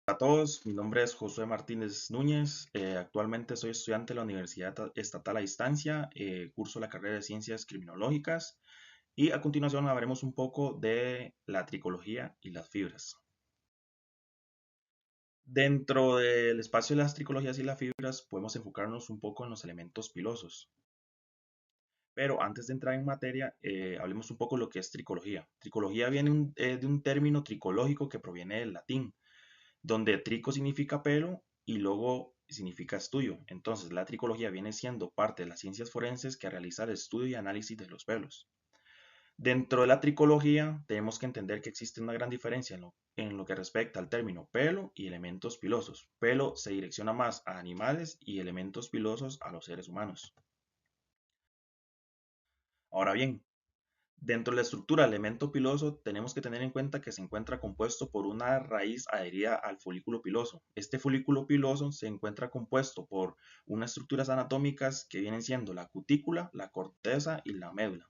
A todos, mi nombre es Josué Martínez Núñez. Actualmente soy estudiante de la Universidad Estatal a Distancia, curso la carrera de Ciencias Criminológicas y a continuación hablaremos un poco de la tricología y las fibras. Dentro del espacio de las tricologías y las fibras podemos enfocarnos un poco en los elementos pilosos. Pero antes de entrar en materia, hablemos un poco de lo que es tricología. Tricología viene de un término tricológico que proviene del latín donde trico significa pelo y logo significa estudio. Entonces, la tricología viene siendo parte de las ciencias forenses que realiza el estudio y análisis de los pelos. Dentro de la tricología, tenemos que entender que existe una gran diferencia en lo que respecta al término pelo y elementos pilosos. Pelo se direcciona más a animales y elementos pilosos a los seres humanos. Ahora bien, dentro de la estructura del elemento piloso, tenemos que tener en cuenta que se encuentra compuesto por una raíz adherida al folículo piloso. Este folículo piloso se encuentra compuesto por unas estructuras anatómicas que vienen siendo la cutícula, la corteza y la médula.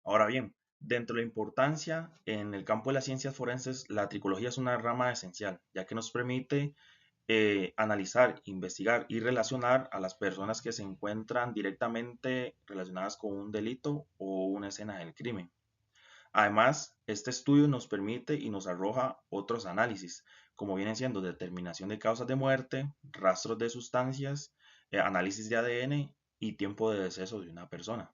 Ahora bien, dentro de la importancia en el campo de las ciencias forenses, la tricología es una rama esencial, ya que nos permite analizar, investigar y relacionar a las personas que se encuentran directamente relacionadas con un delito o una escena del crimen. Además, este estudio nos permite y nos arroja otros análisis, como vienen siendo determinación de causas de muerte, rastros de sustancias, análisis de ADN y tiempo de deceso de una persona.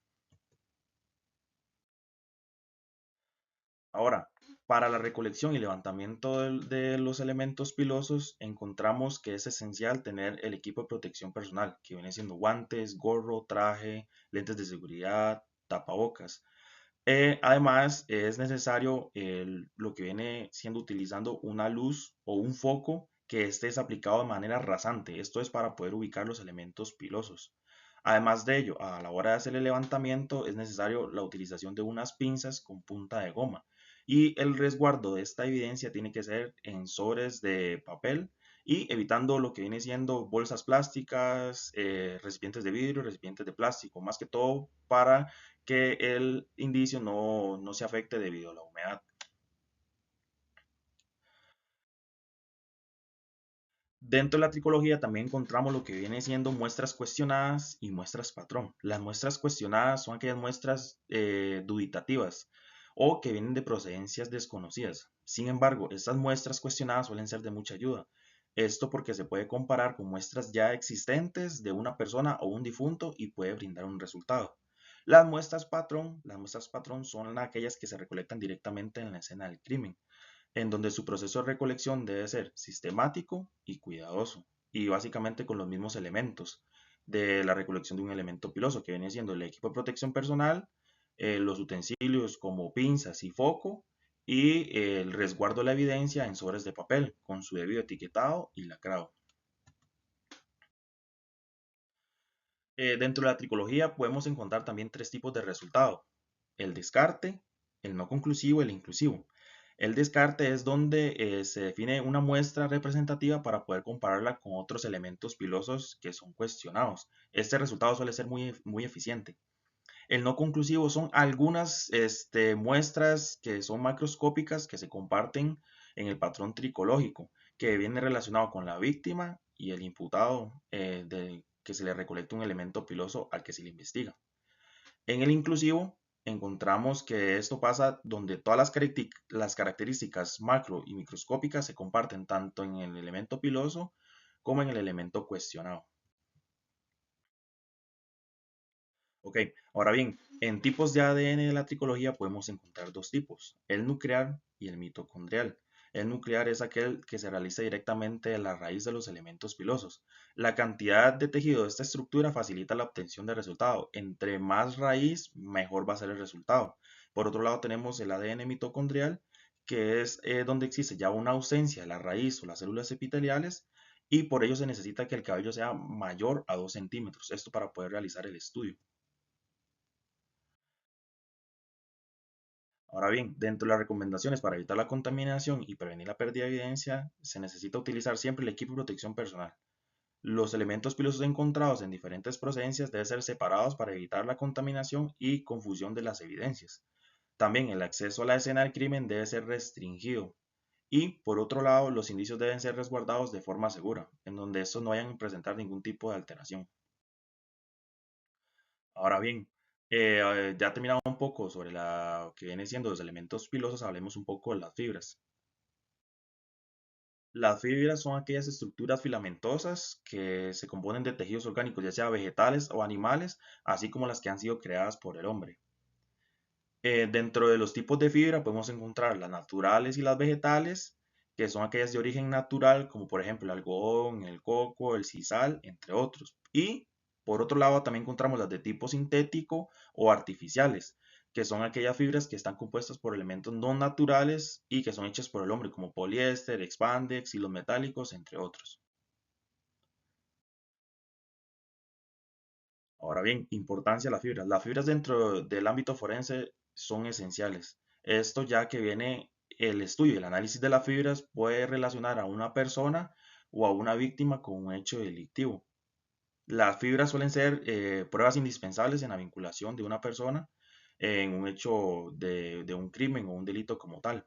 Ahora, para la recolección y levantamiento de los elementos pilosos, encontramos que es esencial tener el equipo de protección personal, que viene siendo guantes, gorro, traje, lentes de seguridad, tapabocas. Además, es necesario lo que viene siendo utilizando una luz o un foco que esté aplicado de manera rasante. Esto es para poder ubicar los elementos pilosos. Además de ello, a la hora de hacer el levantamiento es necesario la utilización de unas pinzas con punta de goma y el resguardo de esta evidencia tiene que ser en sobres de papel y evitando lo que viene siendo bolsas plásticas, recipientes de vidrio, recipientes de plástico, más que todo para que el indicio no se afecte debido a la humedad. Dentro de la tricología también encontramos lo que viene siendo muestras cuestionadas y muestras patrón. Las muestras cuestionadas son aquellas muestras duditativas o que vienen de procedencias desconocidas. Sin embargo, estas muestras cuestionadas suelen ser de mucha ayuda. Esto porque se puede comparar con muestras ya existentes de una persona o un difunto y puede brindar un resultado. Las muestras patrón son aquellas que se recolectan directamente en la escena del crimen en donde su proceso de recolección debe ser sistemático y cuidadoso, y básicamente con los mismos elementos de la recolección de un elemento piloso, que viene siendo el equipo de protección personal, los utensilios como pinzas y foco, y el resguardo de la evidencia en sobres de papel, con su debido etiquetado y lacrado. Dentro de la tricología podemos encontrar también tres tipos de resultado: el descarte, el no conclusivo y el inclusivo. El descarte es donde se define una muestra representativa para poder compararla con otros elementos pilosos que son cuestionados. Este resultado suele ser muy eficiente. El no conclusivo son algunas muestras que son macroscópicas que se comparten en el patrón tricológico, que viene relacionado con la víctima y el imputado que se le recolecta un elemento piloso al que se le investiga. En el inclusivo, encontramos que esto pasa donde todas las características macro y microscópicas se comparten tanto en el elemento piloso como en el elemento cuestionado. Ok, ahora bien, en tipos de ADN de la tricología podemos encontrar dos tipos: el nuclear y el mitocondrial. El nuclear es aquel que se realiza directamente de la raíz de los elementos pilosos. La cantidad de tejido de esta estructura facilita la obtención de resultado. Entre más raíz, mejor va a ser el resultado. Por otro lado, tenemos el ADN mitocondrial, que es donde existe ya una ausencia de la raíz o las células epiteliales, y por ello se necesita que el cabello sea mayor a 2 centímetros. Esto para poder realizar el estudio. Ahora bien, dentro de las recomendaciones para evitar la contaminación y prevenir la pérdida de evidencia, se necesita utilizar siempre el equipo de protección personal. Los elementos pilosos encontrados en diferentes procedencias deben ser separados para evitar la contaminación y confusión de las evidencias. También el acceso a la escena del crimen debe ser restringido. Y por otro lado, los indicios deben ser resguardados de forma segura, en donde estos no vayan a presentar ningún tipo de alteración. Ahora bien, ya terminado un poco sobre la que viene siendo los elementos pilosos, hablemos un poco de las fibras. Las fibras son aquellas estructuras filamentosas que se componen de tejidos orgánicos, ya sea vegetales o animales, así como las que han sido creadas por el hombre. Dentro de los tipos de fibra podemos encontrar las naturales y las vegetales, que son aquellas de origen natural, como por ejemplo el algodón, el coco, el sisal, entre otros. Y por otro lado también encontramos las de tipo sintético o artificiales, que son aquellas fibras que están compuestas por elementos no naturales y que son hechas por el hombre, como poliéster, expandex, hilos metálicos, entre otros. Ahora bien, importancia de las fibras. Las fibras dentro del ámbito forense son esenciales. Esto ya que viene el estudio y el análisis de las fibras puede relacionar a una persona o a una víctima con un hecho delictivo. Las fibras suelen ser pruebas indispensables en la vinculación de una persona en un hecho de un crimen o un delito como tal.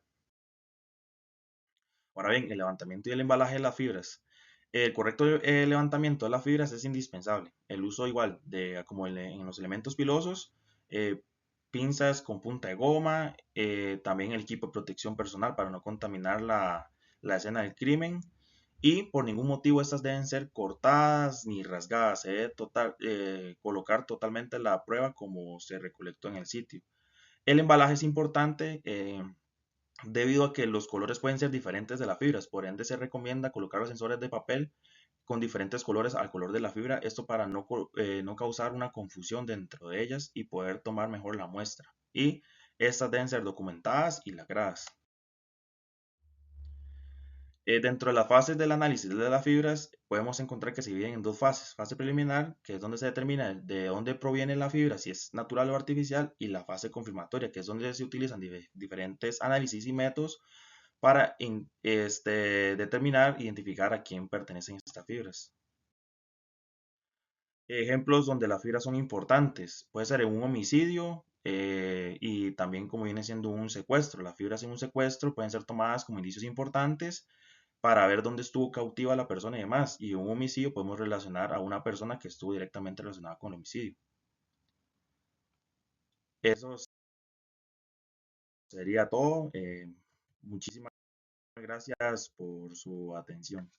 Ahora bien, el levantamiento y el embalaje de las fibras. El correcto levantamiento de las fibras es indispensable. El uso igual de como en los elementos pilosos, eh, pinzas con punta de goma, también el equipo de protección personal para no contaminar la escena del crimen. Y por ningún motivo estas deben ser cortadas ni rasgadas. Se debe colocar totalmente la prueba como se recolectó en el sitio. El embalaje es importante. Debido a que los colores pueden ser diferentes de las fibras, por ende se recomienda colocar los sensores de papel con diferentes colores al color de la fibra, esto para no causar una confusión dentro de ellas y poder tomar mejor la muestra. Y estas deben ser documentadas y lacradas. Dentro de las fases del análisis de las fibras, podemos encontrar que se dividen en dos fases. Fase preliminar, que es donde se determina de dónde proviene la fibra, si es natural o artificial, y la fase confirmatoria, que es donde se utilizan diferentes análisis y métodos para determinar, identificar a quién pertenecen estas fibras. Ejemplos donde las fibras son importantes, puede ser en un homicidio y también como viene siendo un secuestro. Las fibras en un secuestro pueden ser tomadas como indicios importantes para ver dónde estuvo cautiva la persona y demás. Y en un homicidio podemos relacionar a una persona que estuvo directamente relacionada con el homicidio. Eso sería todo. Muchísimas gracias por su atención.